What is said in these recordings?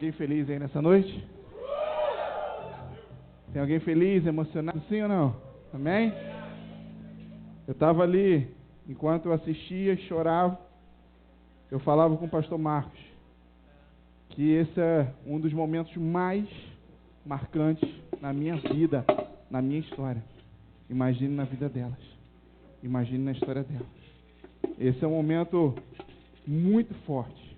Alguém feliz aí nessa noite? Tem alguém feliz, emocionado, sim ou não? Amém? Eu estava ali, enquanto eu assistia e chorava, eu falava com o pastor Marcos, que esse é um dos momentos mais marcantes na minha vida, na minha história. Imagine na vida delas. Imagine na história delas. Esse é um momento muito forte.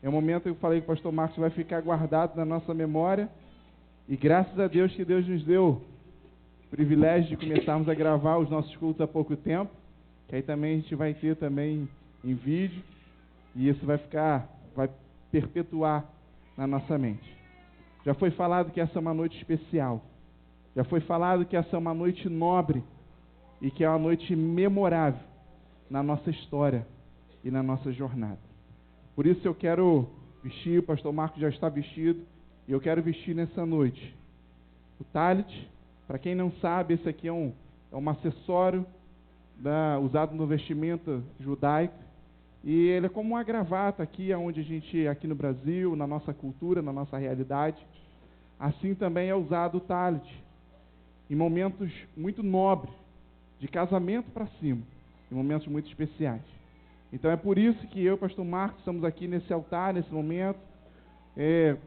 É um momento que eu falei com o pastor Marcos, vai ficar guardado na nossa memória. E graças a Deus que Deus nos deu o privilégio de começarmos a gravar os nossos cultos há pouco tempo. Que aí também a gente vai ter também em vídeo. E isso vai perpetuar na nossa mente. Já foi falado que essa é uma noite especial. Já foi falado que essa é uma noite nobre. E que é uma noite memorável na nossa história e na nossa jornada. Por isso eu quero vestir, o pastor Marcos já está vestido, e eu quero vestir nessa noite o talit. Para quem não sabe, esse aqui é um acessório usado no vestimento judaico, e ele é como uma gravata aqui no Brasil, na nossa cultura, na nossa realidade. Assim também é usado o talit, em momentos muito nobres, de casamento para cima, em momentos muito especiais. Então é por isso que eu e o pastor Marcos estamos aqui nesse altar, nesse momento,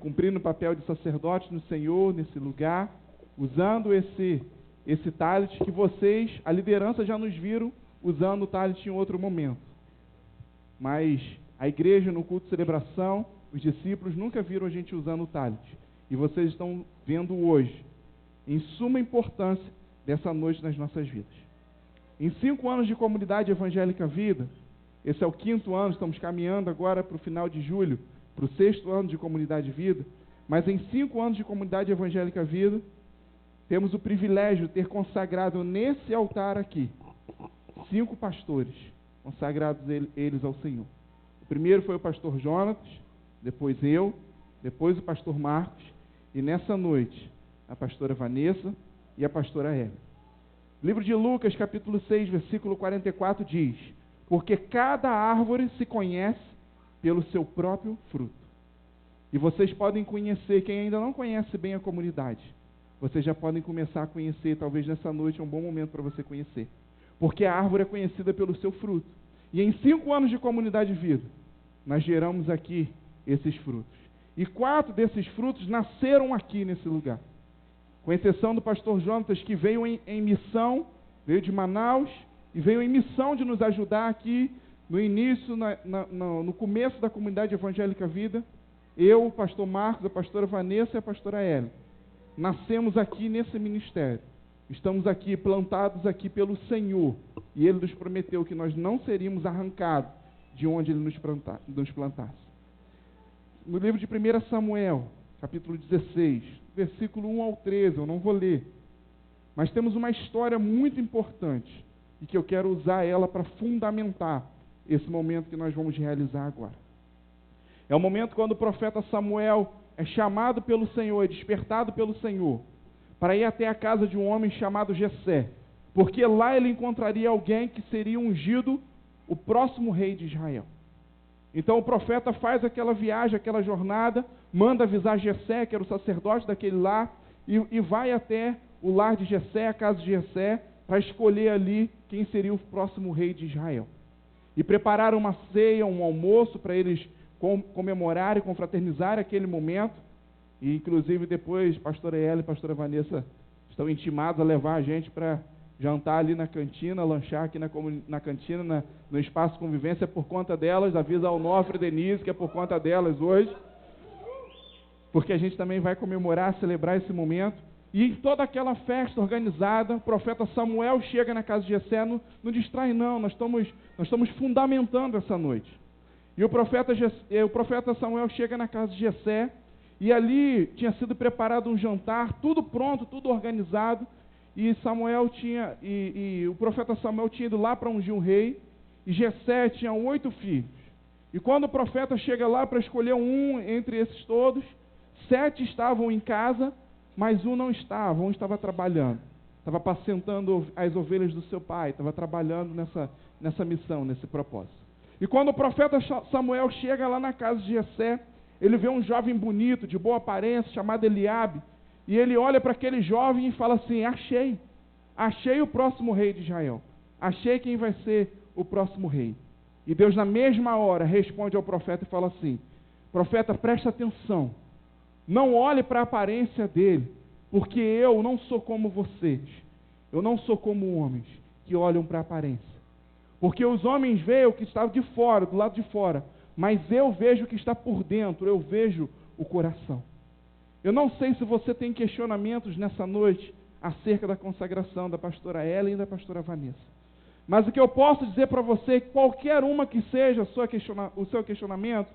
cumprindo o papel de sacerdote no Senhor, nesse lugar, usando esse talit que vocês, a liderança, já nos viram usando o talit em outro momento. Mas a igreja, no culto de celebração, os discípulos nunca viram a gente usando o talit. E vocês estão vendo hoje, em suma importância, dessa noite nas nossas vidas. Em 5 anos de Comunidade Evangélica Vida, esse é o 5º ano, estamos caminhando agora para o final de julho, para o 6º ano de Comunidade Vida, mas em 5 anos de Comunidade Evangélica Vida, temos o privilégio de ter consagrado nesse altar aqui, 5 pastores, consagrados eles ao Senhor. O primeiro foi o pastor Jonatas, depois eu, depois o pastor Marcos, e nessa noite, a pastora Vanessa e a pastora Hélio. O livro de Lucas, capítulo 6, versículo 44, diz: porque cada árvore se conhece pelo seu próprio fruto. E vocês podem conhecer, quem ainda não conhece bem a comunidade, vocês já podem começar a conhecer, talvez nessa noite é um bom momento para você conhecer. Porque a árvore é conhecida pelo seu fruto. E em 5 anos de Comunidade Vida, nós geramos aqui esses frutos. E 4 desses frutos nasceram aqui nesse lugar. Com exceção do pastor Jonatas, que veio em missão, veio de Manaus, e veio em missão de nos ajudar aqui no início, no começo da Comunidade Evangélica Vida. Eu, o pastor Marcos, a pastora Vanessa e a pastora Hélio. Nascemos aqui nesse ministério. Estamos aqui, plantados aqui pelo Senhor. E Ele nos prometeu que nós não seríamos arrancados de onde Ele nos plantasse. No livro de 1 Samuel, capítulo 16, versículo 1 ao 13, eu não vou ler. Mas temos uma história muito importante e que eu quero usar ela para fundamentar esse momento que nós vamos realizar agora. É o momento quando o profeta Samuel é chamado pelo Senhor, é despertado pelo Senhor, para ir até a casa de um homem chamado Jessé, porque lá ele encontraria alguém que seria ungido o próximo rei de Israel. Então o profeta faz aquela viagem, aquela jornada, manda avisar Jessé, que era o sacerdote daquele lar, e vai até o lar de Jessé, a casa de Jessé, para escolher ali quem seria o próximo rei de Israel. E prepararam uma ceia, um almoço para eles comemorarem e confraternizarem aquele momento. E inclusive depois, pastora Ela e pastora Vanessa estão intimados a levar a gente para jantar ali na cantina, lanchar aqui na cantina, no espaço de convivência, por conta delas. Avisa ao Nofre e Denise que é por conta delas hoje. Porque a gente também vai comemorar, celebrar esse momento. E em toda aquela festa organizada, o profeta Samuel chega na casa de Jessé, não distrai não, nós estamos fundamentando essa noite. E o profeta Samuel chega na casa de Jessé, e ali tinha sido preparado um jantar, tudo pronto, tudo organizado, e o profeta Samuel tinha ido lá para ungir um rei, e Jessé tinha 8 filhos. E quando o profeta chega lá para escolher um entre esses todos, 7 estavam em casa, mas um não estava, um estava trabalhando. Estava apacentando as ovelhas do seu pai, estava trabalhando nessa missão, nesse propósito. E quando o profeta Samuel chega lá na casa de Jessé, ele vê um jovem bonito, de boa aparência, chamado Eliabe, e ele olha para aquele jovem e fala assim: achei o próximo rei de Israel, achei quem vai ser o próximo rei. E Deus na mesma hora responde ao profeta e fala assim: profeta, presta atenção, não olhe para a aparência dele, porque eu não sou como vocês, eu não sou como homens que olham para a aparência. Porque os homens veem o que está de fora, do lado de fora, mas eu vejo o que está por dentro, eu vejo o coração. Eu não sei se você tem questionamentos nessa noite acerca da consagração da pastora Ellen e da pastora Vanessa. Mas o que eu posso dizer para você é que qualquer uma que seja o seu questionamento,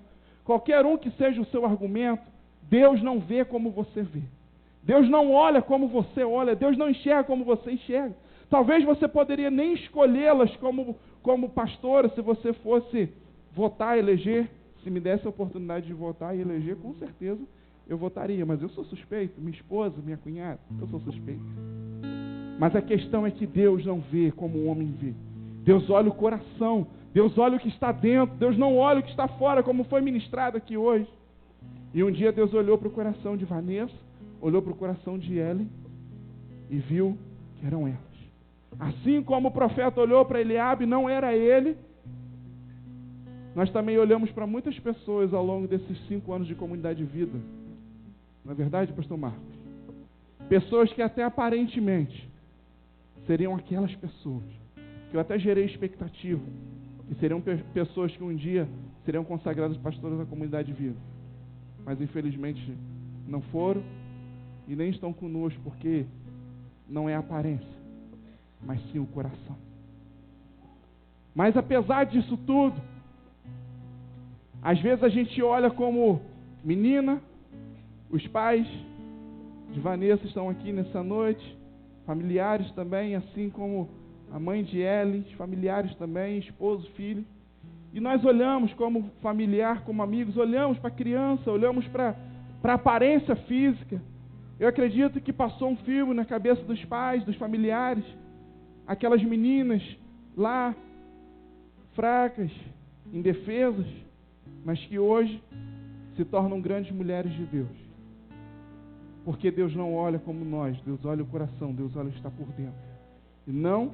qualquer um que seja o seu argumento, Deus não vê como você vê. Deus não olha como você olha, Deus não enxerga como você enxerga. Talvez você poderia nem escolhê-las como pastora, se você fosse votar, eleger. Se me desse a oportunidade de votar e eleger, com certeza eu votaria. Mas eu sou suspeito, minha esposa, minha cunhada, eu sou suspeito. Mas a questão é que Deus não vê como o homem vê. Deus olha o coração, Deus olha o que está dentro, Deus não olha o que está fora, como foi ministrado aqui hoje. E um dia Deus olhou para o coração de Vanessa, olhou para o coração de Ellen e viu que eram elas. Assim como o profeta olhou para Eliabe, não era ele. Nós também olhamos para muitas pessoas ao longo desses 5 anos de comunidade de vida. Não é verdade, pastor Marcos? Pessoas que até aparentemente seriam aquelas pessoas que eu até gerei expectativa, que seriam pessoas que um dia seriam consagradas pastoras da comunidade de vida. Mas infelizmente não foram e nem estão conosco, porque não é a aparência, mas sim o coração. Mas apesar disso tudo, às vezes a gente olha como menina, os pais de Vanessa estão aqui nessa noite, familiares também, assim como a mãe de Ellen, familiares também, esposo, filho. E nós olhamos como familiar, como amigos, olhamos para a criança, olhamos para a aparência física. Eu acredito que passou um filme na cabeça dos pais, dos familiares, aquelas meninas lá, fracas, indefesas, mas que hoje se tornam grandes mulheres de Deus. Porque Deus não olha como nós, Deus olha o coração, Deus olha o que está por dentro, e não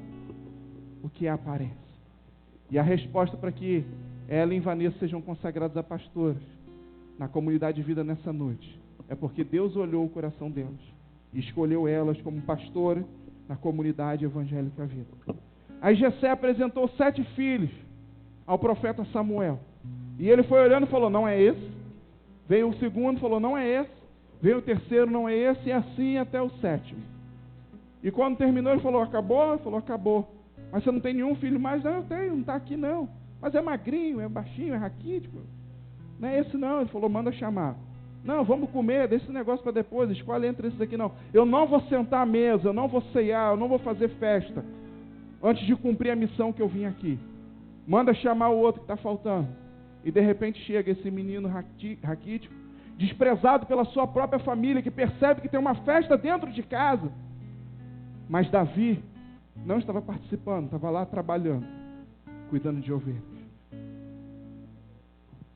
o que é a aparência. E a resposta para que Ellen e Vanessa sejam consagradas a pastoras na comunidade de vida nessa noite é porque Deus olhou o coração delas e escolheu elas como pastora na comunidade evangélica vida. Aí Jessé apresentou 7 filhos ao profeta Samuel. E ele foi olhando e falou: não é esse. Veio o segundo, falou: não é esse. Veio o terceiro, não é esse. E assim até o 7º. E quando terminou, ele falou: acabou? Ele falou: acabou. Mas você não tem nenhum filho mais? Não, eu tenho, não está aqui não. Mas é magrinho, é baixinho, é raquítico. Não é esse não. Ele falou: manda chamar. Não, vamos comer, deixa esse negócio para depois, escolhe entre esses aqui não. Eu não vou sentar à mesa, eu não vou ceiar, eu não vou fazer festa antes de cumprir a missão que eu vim aqui. Manda chamar o outro que está faltando. E de repente chega esse menino raquítico, desprezado pela sua própria família, que percebe que tem uma festa dentro de casa. Mas Davi não estava participando, estava lá trabalhando, cuidando de ovelhas.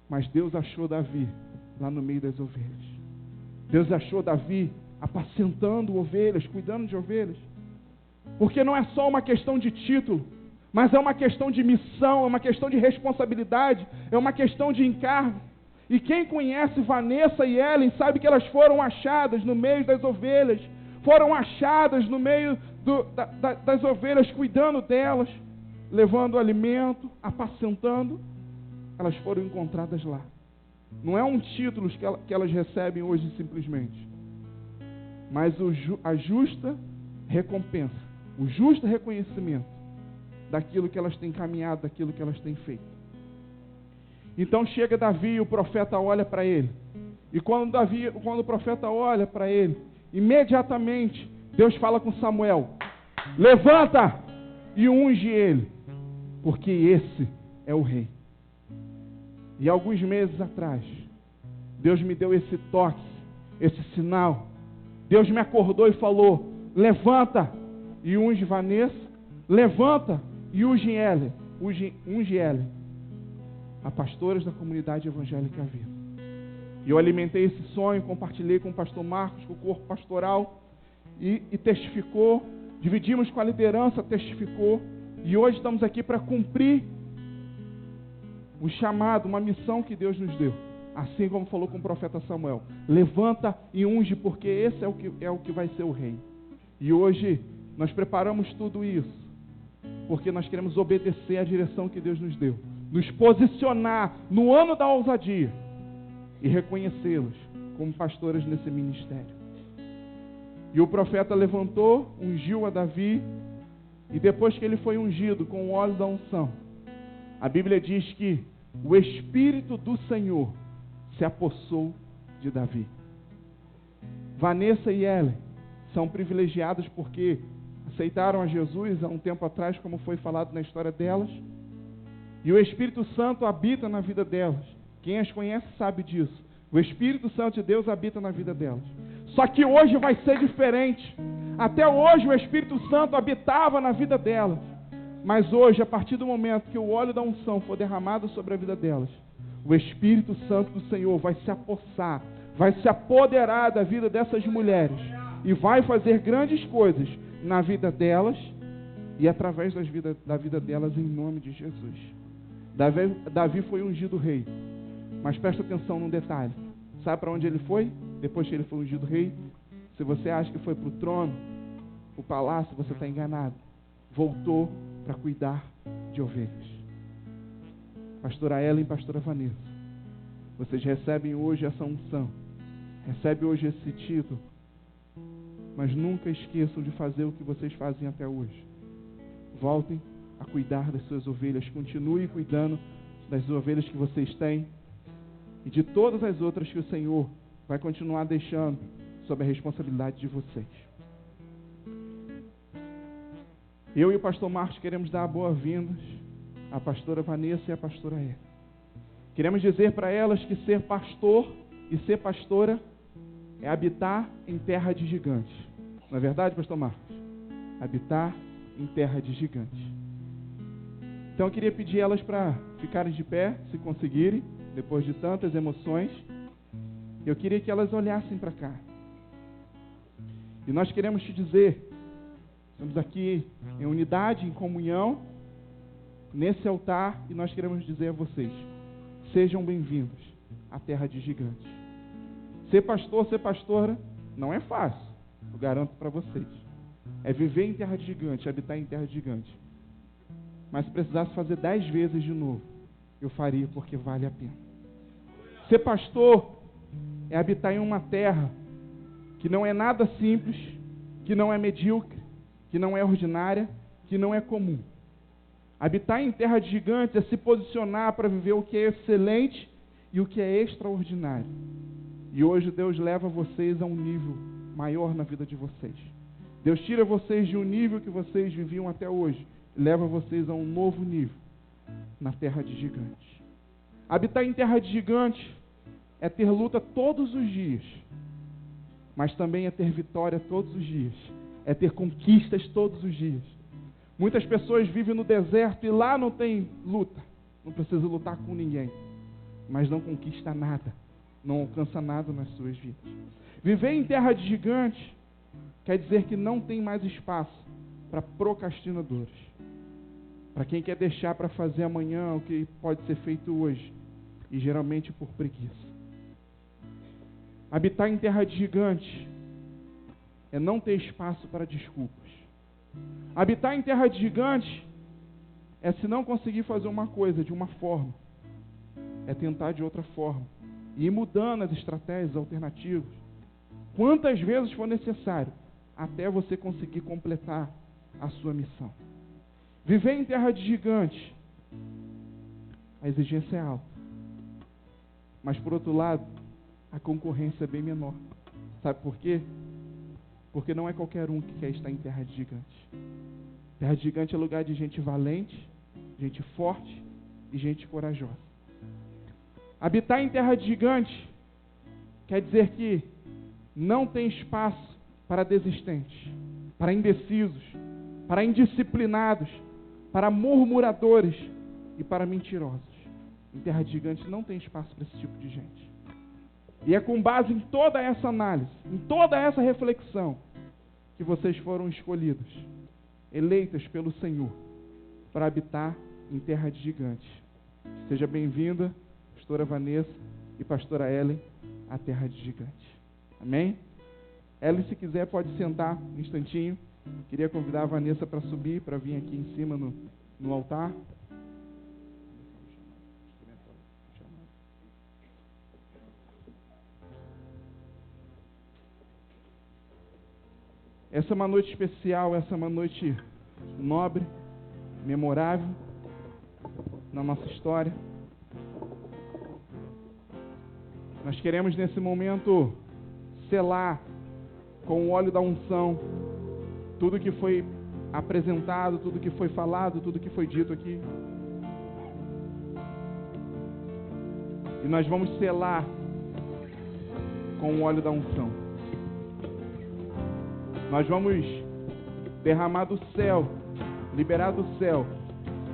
Mas Deus achou Davi lá no meio das ovelhas. Deus achou Davi apacentando ovelhas, cuidando de ovelhas. Porque não é só uma questão de título, mas é uma questão de missão, é uma questão de responsabilidade, é uma questão de encargo. E quem conhece Vanessa e Ellen sabe que elas foram achadas no meio das ovelhas, foram achadas no meio das ovelhas, cuidando delas, levando alimento, apacentando. Elas foram encontradas lá. Não é um título que elas recebem hoje simplesmente, mas a justa recompensa, o justo reconhecimento daquilo que elas têm caminhado, daquilo que elas têm feito. Então chega Davi e o profeta olha para ele. E quando o profeta olha para ele, imediatamente Deus fala com Samuel: levanta e unge ele, porque esse é o rei. E alguns meses atrás, Deus me deu esse toque, esse sinal. Deus me acordou e falou: levanta e unge Vanessa, levanta e unge Ellen, a pastoras da comunidade evangélica Vida. E eu alimentei esse sonho, compartilhei com o pastor Marcos, com o corpo pastoral, e testificou, dividimos com a liderança, testificou, e hoje estamos aqui para cumprir um chamado, uma missão que Deus nos deu. Assim como falou com o profeta Samuel: levanta e unge, porque esse é o que vai ser o rei. E hoje nós preparamos tudo isso, porque nós queremos obedecer à direção que Deus nos deu, nos posicionar no ano da ousadia e reconhecê-los como pastores nesse ministério. E o profeta levantou, ungiu a Davi, e depois que ele foi ungido com o óleo da unção, a Bíblia diz que o Espírito do Senhor se apossou de Davi. Vanessa e Ellen são privilegiadas porque aceitaram a Jesus há um tempo atrás, como foi falado na história delas, e o Espírito Santo habita na vida delas. Quem as conhece sabe disso. O Espírito Santo de Deus habita na vida delas. Só que hoje vai ser diferente. Até hoje o Espírito Santo habitava na vida delas, mas hoje, a partir do momento que o óleo da unção for derramado sobre a vida delas, o Espírito Santo do Senhor vai se apossar, vai se apoderar da vida dessas mulheres e vai fazer grandes coisas na vida delas e através da vida delas, em nome de Jesus. Davi foi ungido rei, mas presta atenção num detalhe. Sabe para onde ele foi? Depois que ele foi ungido rei? Se você acha que foi para o trono, o palácio, você está enganado. Voltou para cuidar de ovelhas. Pastora Ellen e pastora Vanessa, vocês recebem hoje essa unção, recebem hoje esse título, mas nunca esqueçam de fazer o que vocês fazem até hoje. Voltem a cuidar das suas ovelhas, continuem cuidando das ovelhas que vocês têm e de todas as outras que o Senhor vai continuar deixando sob a responsabilidade de vocês. Eu e o pastor Marcos queremos dar boas-vindas à pastora Vanessa e à pastora Ellen. Queremos dizer para elas que ser pastor e ser pastora é habitar em terra de gigantes. Não é verdade, pastor Marcos? Habitar em terra de gigantes. Então eu queria pedir elas para ficarem de pé, se conseguirem, depois de tantas emoções. Eu queria que elas olhassem para cá. E nós queremos te dizer, estamos aqui em unidade, em comunhão, nesse altar, e nós queremos dizer a vocês: sejam bem-vindos à terra de gigantes. Ser pastor, ser pastora, não é fácil, eu garanto para vocês. É viver em terra de gigante, habitar em terra de gigante. Mas se precisasse fazer 10 vezes de novo, eu faria, porque vale a pena. Ser pastor é habitar em uma terra que não é nada simples, que não é medíocre, que não é ordinária, que não é comum. Habitar em terra de gigantes é se posicionar para viver o que é excelente e o que é extraordinário. E hoje Deus leva vocês a um nível maior na vida de vocês. Deus tira vocês de um nível que vocês viviam até hoje e leva vocês a um novo nível na terra de gigantes. Habitar em terra de gigantes é ter luta todos os dias, mas também é ter vitória todos os dias, é ter conquistas todos os dias. Muitas pessoas vivem no deserto e lá não tem luta, não precisa lutar com ninguém, mas não conquista nada, não alcança nada nas suas vidas. Viver em terra de gigantes quer dizer que não tem mais espaço para procrastinadores, para quem quer deixar para fazer amanhã o que pode ser feito hoje, e geralmente por preguiça. Habitar em terra de gigantes é não ter espaço para desculpas. Habitar em terra de gigantes é, se não conseguir fazer uma coisa de uma forma, é tentar de outra forma, e ir mudando as estratégias alternativas, quantas vezes for necessário, até você conseguir completar a sua missão. Viver em terra de gigantes, a exigência é alta, mas por outro lado, a concorrência é bem menor. Sabe por quê? Porque não é qualquer um que quer estar em terra de gigantes. Terra de gigante é lugar de gente valente, gente forte e gente corajosa. Habitar em terra de gigantes quer dizer que não tem espaço para desistentes, para indecisos, para indisciplinados, para murmuradores e para mentirosos. Em terra de gigantes não tem espaço para esse tipo de gente. E é com base em toda essa análise, em toda essa reflexão, que vocês foram escolhidos, eleitas pelo Senhor, para habitar em terra de gigantes. Seja bem-vinda, pastora Vanessa e pastora Ellen, à terra de gigantes. Amém? Ellen, se quiser, pode sentar um instantinho. Queria convidar a Vanessa para subir, para vir aqui em cima no altar. Essa é uma noite especial, essa é uma noite nobre, memorável na nossa história. Nós queremos nesse momento selar com o óleo da unção tudo que foi apresentado, tudo que foi falado, tudo que foi dito aqui. E nós vamos selar com o óleo da unção. Nós vamos derramar do céu, liberar do céu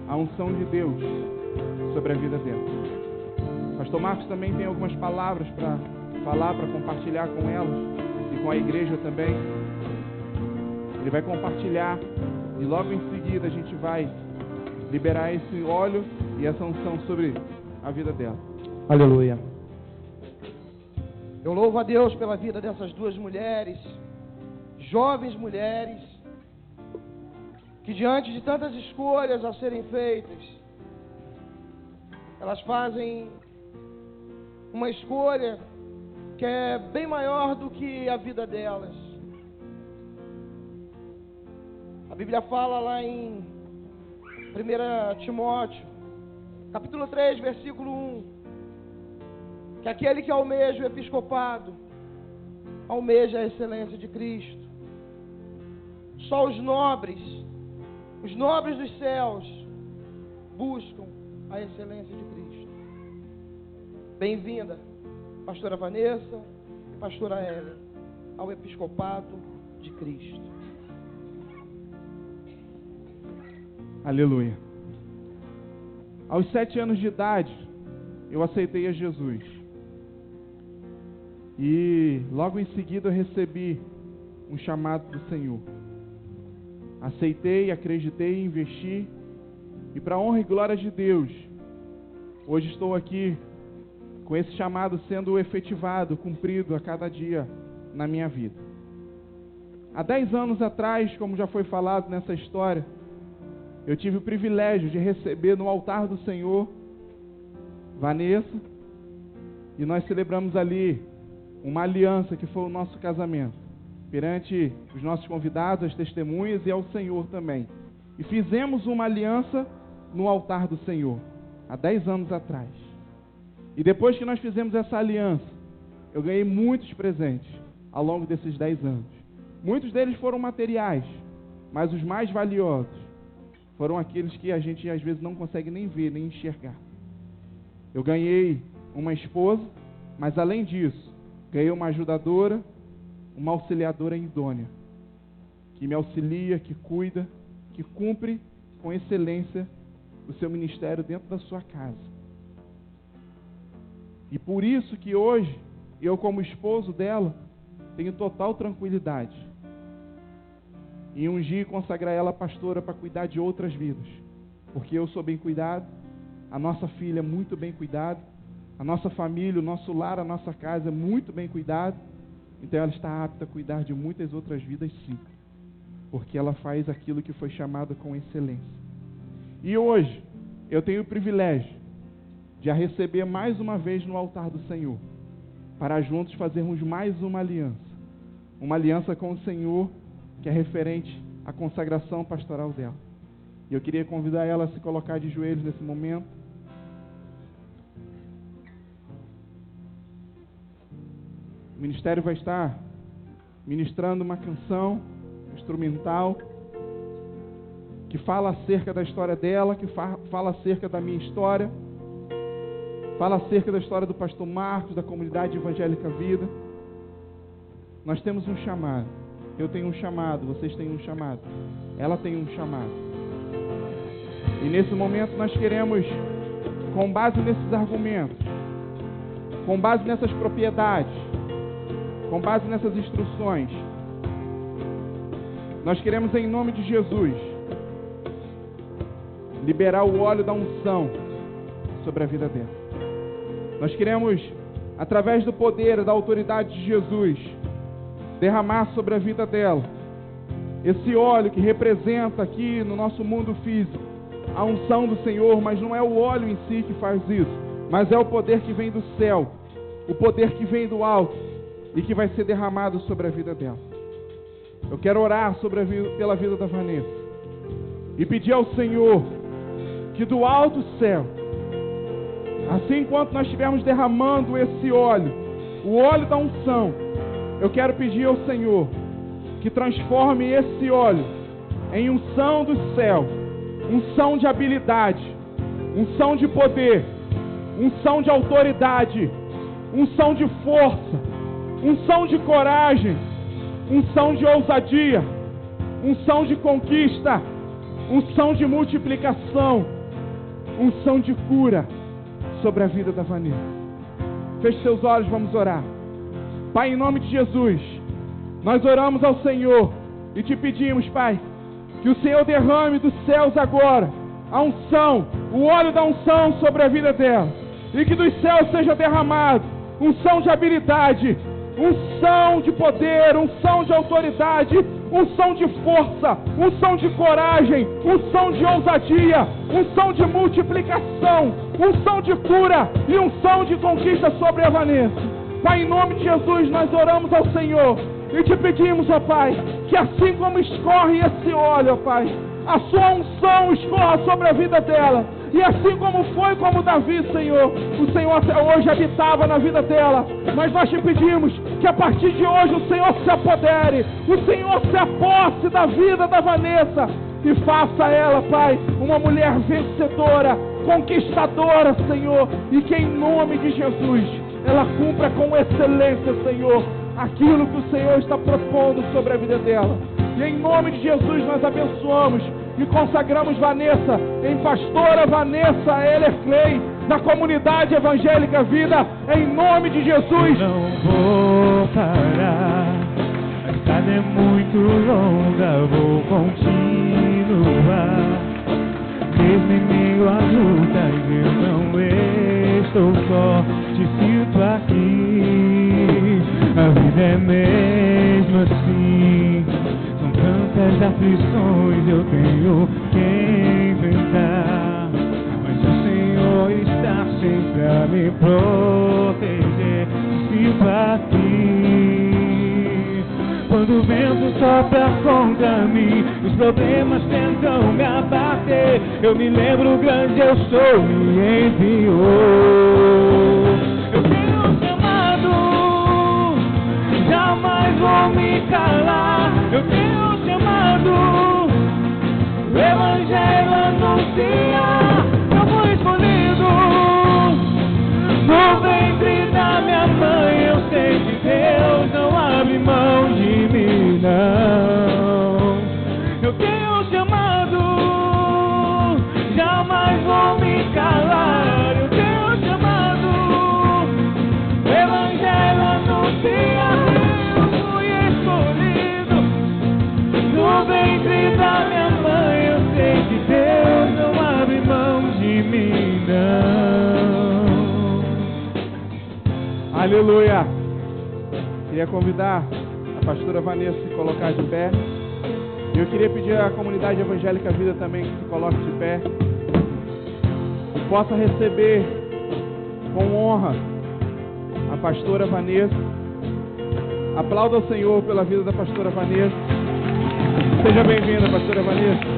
a unção de Deus sobre a vida dela. Pastor Marcos também tem algumas palavras para falar, para compartilhar com elas e com a igreja também. Ele vai compartilhar e logo em seguida a gente vai liberar esse óleo e essa unção sobre a vida dela. Aleluia. Eu louvo a Deus pela vida dessas duas mulheres, jovens mulheres, que diante de tantas escolhas a serem feitas, elas fazem uma escolha que é bem maior do que a vida delas. A Bíblia fala lá em 1 Timóteo, capítulo 3, versículo 1, que aquele que almeja o episcopado, almeja a excelência de Cristo. Só os nobres dos céus, buscam a excelência de Cristo. Bem-vinda, pastora Vanessa e pastora Ellen, ao episcopado de Cristo. Aleluia. Aos 7 anos de idade, eu aceitei a Jesus. E logo em seguida eu recebi um chamado do Senhor. Aceitei, acreditei, investi. E para a honra e glória de Deus, hoje estou aqui com esse chamado sendo efetivado, cumprido a cada dia na minha vida. Há 10 anos atrás, como já foi falado nessa história, eu tive o privilégio de receber no altar do Senhor Vanessa, e nós celebramos ali uma aliança que foi o nosso casamento, perante os nossos convidados, as testemunhas e ao Senhor também. E fizemos uma aliança no altar do Senhor, há 10 anos atrás. E depois que nós fizemos essa aliança, eu ganhei muitos presentes ao longo desses 10 anos. Muitos deles foram materiais, mas os mais valiosos foram aqueles que a gente às vezes não consegue nem ver, nem enxergar. Eu ganhei uma esposa, mas além disso, ganhei uma ajudadora, uma auxiliadora idônea, que me auxilia, que cuida, que cumpre com excelência o seu ministério dentro da sua casa. E por isso que hoje, eu como esposo dela, tenho total tranquilidade em ungir e consagrar ela pastora para cuidar de outras vidas, porque eu sou bem cuidado, a nossa filha é muito bem cuidada, a nossa família, o nosso lar, a nossa casa é muito bem cuidado. Então ela está apta a cuidar de muitas outras vidas, sim, porque ela faz aquilo que foi chamado com excelência. E hoje eu tenho o privilégio de a receber mais uma vez no altar do Senhor, para juntos fazermos mais uma aliança com o Senhor, que é referente à consagração pastoral dela. E eu queria convidar ela a se colocar de joelhos nesse momento. O ministério vai estar ministrando uma canção instrumental que fala acerca da história dela, que fala acerca da minha história, fala acerca da história do pastor Marcos, da comunidade evangélica Vida. Nós temos um chamado. Eu tenho um chamado, vocês têm um chamado. Ela tem um chamado. E nesse momento nós queremos, com base nesses argumentos, com base nessas propriedades, com base nessas instruções, nós queremos, em nome de Jesus, liberar o óleo da unção sobre a vida dela. Nós queremos, através do poder e da autoridade de Jesus, derramar sobre a vida dela esse óleo que representa aqui no nosso mundo físico a unção do Senhor, mas não é o óleo em si que faz isso, mas é o poder que vem do céu, o poder que vem do alto e que vai ser derramado sobre a vida dela. Eu quero orar pela vida da Vanessa e pedir ao Senhor que do alto céu, assim enquanto nós estivermos derramando esse óleo, o óleo da unção, eu quero pedir ao Senhor que transforme esse óleo em unção do céu, unção de habilidade, unção de poder, unção de autoridade, unção de força, unção de coragem, unção de ousadia, unção de conquista, unção de multiplicação, unção de cura sobre a vida da Vanessa. Feche seus olhos, vamos orar. Pai, em nome de Jesus, nós oramos ao Senhor e te pedimos, Pai, que o Senhor derrame dos céus agora a unção, o óleo da unção sobre a vida dela, e que dos céus seja derramado unção de habilidade, unção de poder, unção de autoridade, unção de força, unção de coragem, unção de ousadia, unção de multiplicação, unção de cura e unção de conquista sobre a Vanessa. Pai, em nome de Jesus, nós oramos ao Senhor e te pedimos, ó Pai, que assim como escorre esse óleo, ó Pai, a sua unção escorra sobre a vida dela. E assim como foi como Davi, Senhor, o Senhor até hoje habitava na vida dela. Mas nós te pedimos que a partir de hoje o Senhor se apodere, o Senhor se aposse da vida da Vanessa e faça ela, Pai, uma mulher vencedora, conquistadora, Senhor, e que em nome de Jesus ela cumpra com excelência, Senhor, aquilo que o Senhor está propondo sobre a vida dela. E em nome de Jesus nós abençoamos e consagramos Vanessa em pastora Vanessa Heller Clay, da comunidade evangélica Vida, em nome de Jesus. Eu não vou parar, a estrada é muito longa, vou continuar. Mesmo em meio às lutas, eu não estou só, te sinto aqui. A vida é mesmo assim, são tantas aflições, eu tenho que enfrentar. Mas o Senhor está sempre a me proteger, te sinto aqui. Quando o vento sopra contra mim, os problemas tentam me abater, eu me lembro, grande eu sou, me enviou. Eu tenho um chamado, jamais vou me calar. Eu tenho um chamado, o Evangelho anuncia. Eu fui escolhido no ventre da minha mãe, eu sei que Deus não abre mão de mim, não. Eu tenho um chamado, jamais vou me calar. Eu tenho um chamado, o Evangelho anuncia. Eu fui escolhido no ventre da minha mãe, eu sei que Deus não abre mão de mim, não. Aleluia. Queria convidar a pastora Vanessa a se colocar de pé. E eu queria pedir à comunidade evangélica Vida também que se coloque de pé e possa receber com honra a pastora Vanessa. Aplauda o Senhor pela vida da pastora Vanessa. Seja bem-vinda, pastora Vanessa.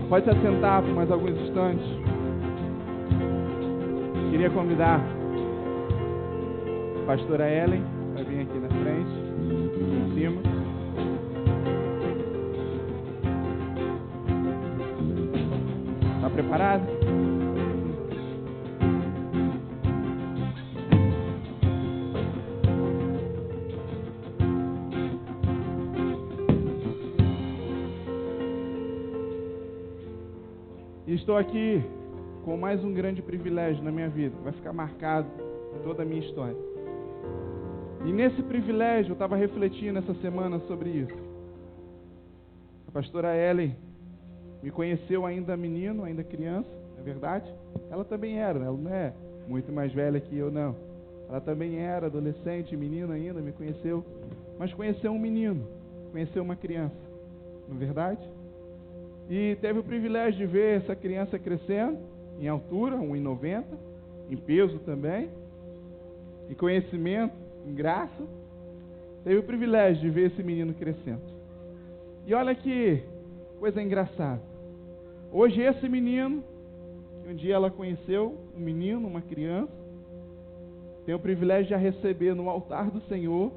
Pode se assentar por mais alguns instantes. Queria convidar a pastora Ellen para vir aqui na frente, em cima. preparado? E estou aqui com mais um grande privilégio na minha vida, vai ficar marcado toda a minha história. E nesse privilégio, eu estava refletindo essa semana sobre isso. A pastora Ellen me conheceu ainda menino, ainda criança, é verdade? Ela também era, ela não é muito mais velha que eu, não. Ela também era adolescente, menina ainda, me conheceu. Mas conheceu um menino, conheceu uma criança, não é verdade? E teve o privilégio de ver essa criança crescendo, em altura, 1,90, em peso também, em conhecimento, em graça. Teve o privilégio de ver esse menino crescendo. E olha que coisa engraçada. Hoje esse menino, que um dia ela conheceu, um menino, uma criança, tem o privilégio de a receber no altar do Senhor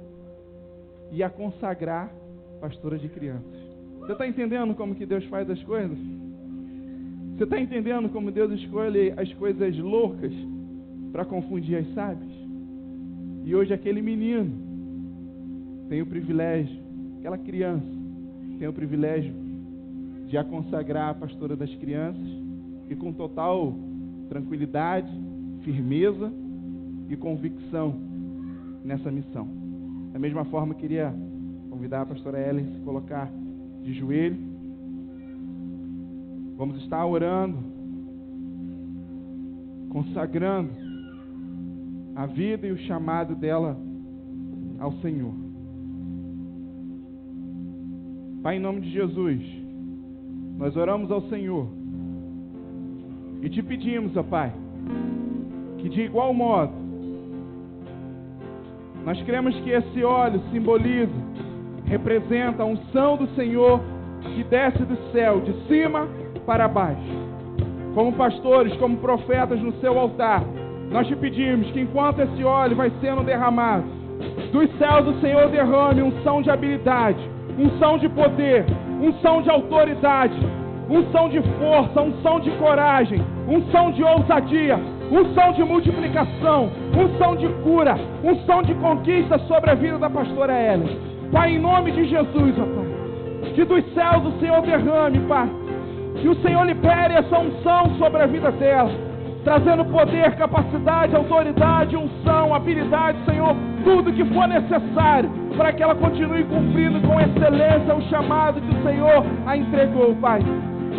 e a consagrar pastora de crianças. Você está entendendo como que Deus faz as coisas? Você está entendendo como Deus escolhe as coisas loucas para confundir as sábias? E hoje aquele menino tem o privilégio, aquela criança tem o privilégio de a consagrar a pastora das crianças e com total tranquilidade, firmeza e convicção nessa missão. Da mesma forma, eu queria convidar a pastora Ellen a se colocar de joelho. Vamos estar orando, consagrando a vida e o chamado dela ao Senhor. Pai, em nome de Jesus, nós oramos ao Senhor e te pedimos, ó Pai, que de igual modo, nós cremos que esse óleo simboliza, representa a unção do Senhor que desce do céu, de cima para baixo. Como pastores, como profetas no seu altar, nós te pedimos que enquanto esse óleo vai sendo derramado, dos céus o Senhor derrame unção de habilidade, unção de poder, unção de autoridade, unção de força, unção de coragem, unção de ousadia, unção de multiplicação, unção de cura, unção de conquista sobre a vida da pastora Ellen. Pai, em nome de Jesus, ó Pai, que dos céus o Senhor derrame, Pai, que o Senhor libere essa unção sobre a vida dela, trazendo poder, capacidade, autoridade, unção, habilidade, Senhor, tudo que for necessário para que ela continue cumprindo com excelência o chamado que o Senhor a entregou, Pai.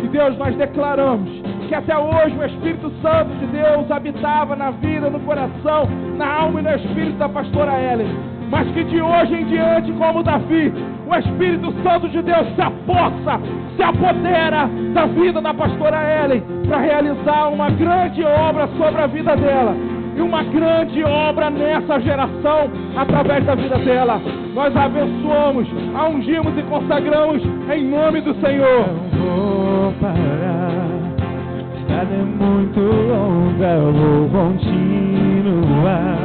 E Deus, nós declaramos que até hoje o Espírito Santo de Deus habitava na vida, no coração, na alma e no espírito da pastora Ellen, mas que de hoje em diante, como Davi, o Espírito Santo de Deus se apossa, se apodera da vida da pastora Ellen para realizar uma grande obra sobre a vida dela e uma grande obra nessa geração através da vida dela. Nós a abençoamos, a ungimos e consagramos em nome do Senhor. Não vou parar, a estrada é muito longa, eu vou continuar.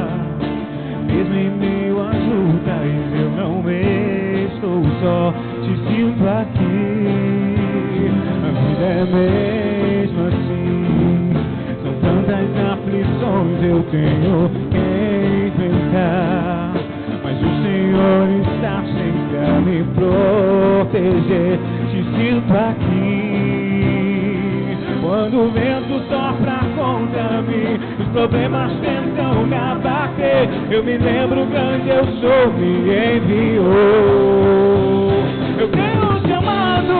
Mesmo em meio às lutas, eu não estou só, te sinto aqui. A vida é mesmo assim, são tantas aflições, eu tenho que enfrentar. Mas o Senhor está sempre a me proteger, te sinto aqui. Quando o vento sopra contra mim, os problemas tentam me abater, eu me lembro grande eu sou, me enviou. Eu tenho um chamado,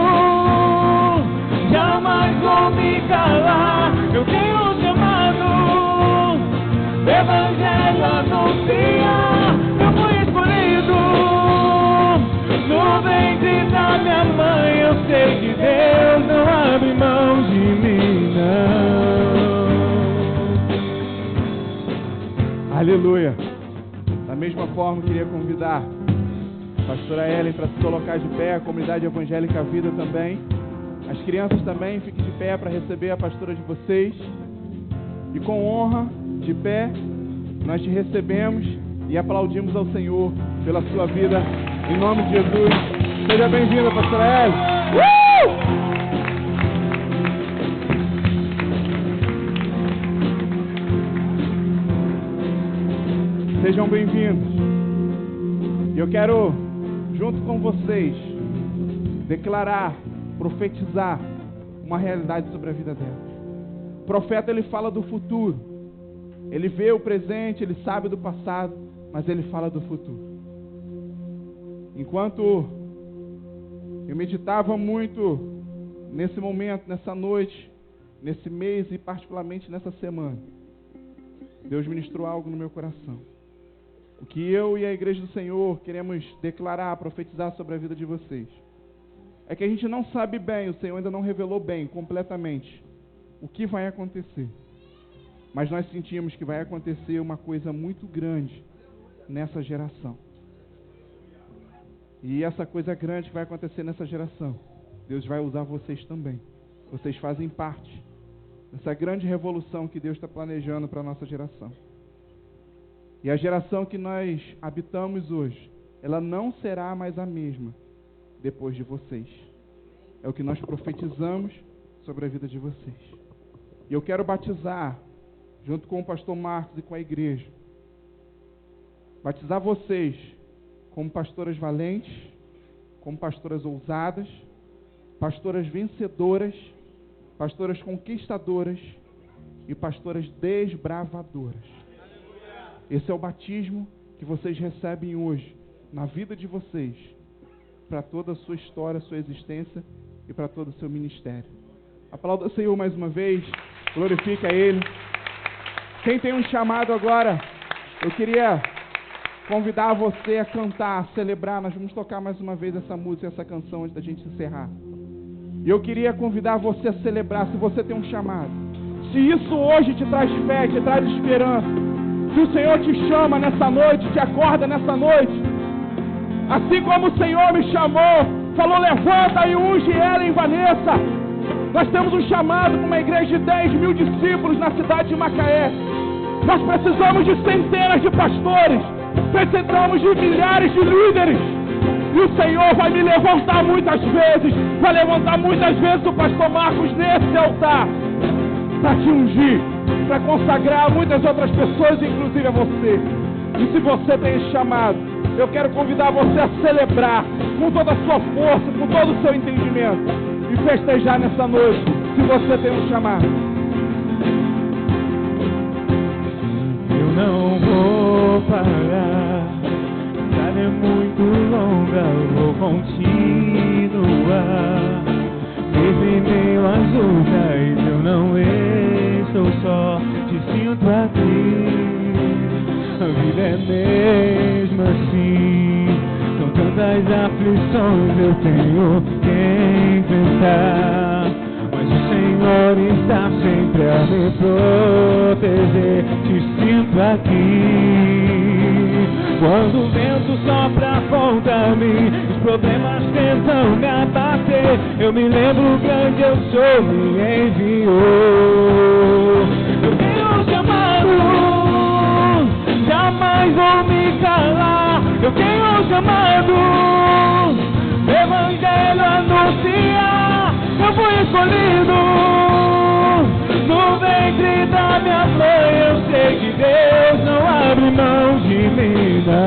jamais vou me calar. Eu tenho um chamado, o Evangelho anuncia. Eu fui escolhido no ventre da minha mãe, eu sei que Deus não abre mão de mim, não. Aleluia. Da mesma forma, eu queria convidar a pastora Ellen para se colocar de pé, a comunidade evangélica Vida também. As crianças também, fiquem de pé para receber a pastora de vocês. E com honra, de pé, nós te recebemos e aplaudimos ao Senhor pela sua vida, em nome de Jesus. Seja bem-vinda, pastora Ellen. Sejam bem-vindos. E eu quero, junto com vocês, declarar, profetizar uma realidade sobre a vida delas. O profeta, ele fala do futuro. Ele vê o presente, ele sabe do passado, mas ele fala do futuro. Enquanto eu meditava muito nesse momento, nessa noite, nesse mês e particularmente nessa semana, Deus ministrou algo no meu coração. O que eu e a Igreja do Senhor queremos declarar, profetizar sobre a vida de vocês, é que a gente não sabe bem, o Senhor ainda não revelou bem, completamente, o que vai acontecer. Mas nós sentimos que vai acontecer uma coisa muito grande nessa geração. E essa coisa grande que vai acontecer nessa geração, Deus vai usar vocês também. Vocês fazem parte dessa grande revolução que Deus está planejando para a nossa geração. E a geração que nós habitamos hoje, ela não será mais a mesma depois de vocês. É o que nós profetizamos sobre a vida de vocês. E eu quero batizar, junto com o pastor Marcos e com a igreja, batizar vocês como pastoras valentes, como pastoras ousadas, pastoras vencedoras, pastoras conquistadoras e pastoras desbravadoras. Esse é o batismo que vocês recebem hoje, na vida de vocês, para toda a sua história, sua existência e para todo o seu ministério. Aplauda o Senhor mais uma vez, glorifica Ele. Quem tem um chamado agora, eu queria convidar você a cantar, a celebrar. Nós vamos tocar mais uma vez essa música, essa canção antes da gente encerrar. E eu queria convidar você a celebrar, se você tem um chamado. Se isso hoje te traz fé, te traz esperança, se o Senhor te chama nessa noite, te acorda nessa noite, assim como o Senhor me chamou, falou, levanta e unge ela em Vanessa. Nós temos um chamado para uma igreja de 10 mil discípulos na cidade de Macaé. Nós precisamos de centenas de pastores, precisamos de milhares de líderes. E o Senhor vai me levantar muitas vezes, vai levantar muitas vezes o pastor Marcos nesse altar, para te ungir, para consagrar muitas outras pessoas, inclusive a você. E se você tem esse chamado, eu quero convidar você a celebrar com toda a sua força, com todo o seu entendimento, e festejar nessa noite, se você tem um chamado. Eu não vou parar, a estrada é muito longa, eu vou continuar. Mesmo em meio às lutas, eu não estou só, te sinto aqui. A vida é mesmo assim, são tantas aflições, eu tenho que enfrentar. Mas o Senhor está sempre a me proteger, te sinto aqui. Quando o vento sopra contra mim, os problemas tentam me abater, eu me lembro grande eu sou, me enviou. Eu tenho um chamado, jamais vou me calar. Eu tenho um chamado, evangelho anunciar. Eu fui escolhido no ventre da minha mãe. Eu sei que Deus não abre mão de mim, não.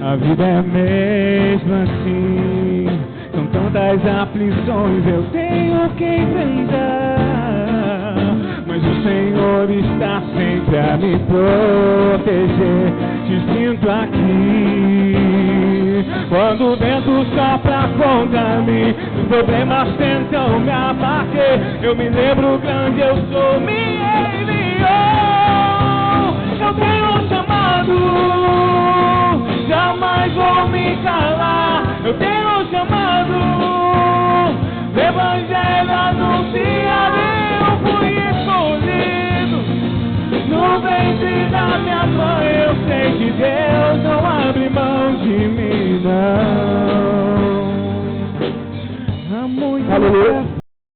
A vida é mesmo assim, são tantas aflições, eu tenho que enfrentar. Mas o Senhor está sempre a me proteger, te sinto aqui. Quando o vento sopra contra mim, os problemas tentam me abater, eu me lembro grande eu sou, me enviou. Eu tenho um chamado, jamais vou me calar. Eu tenho um chamado, o evangelho anunciar. Eu fui escolhido no ventre da minha mãe. Eu sei que Deus não abre mão de mim, não. Há muito Aleluia.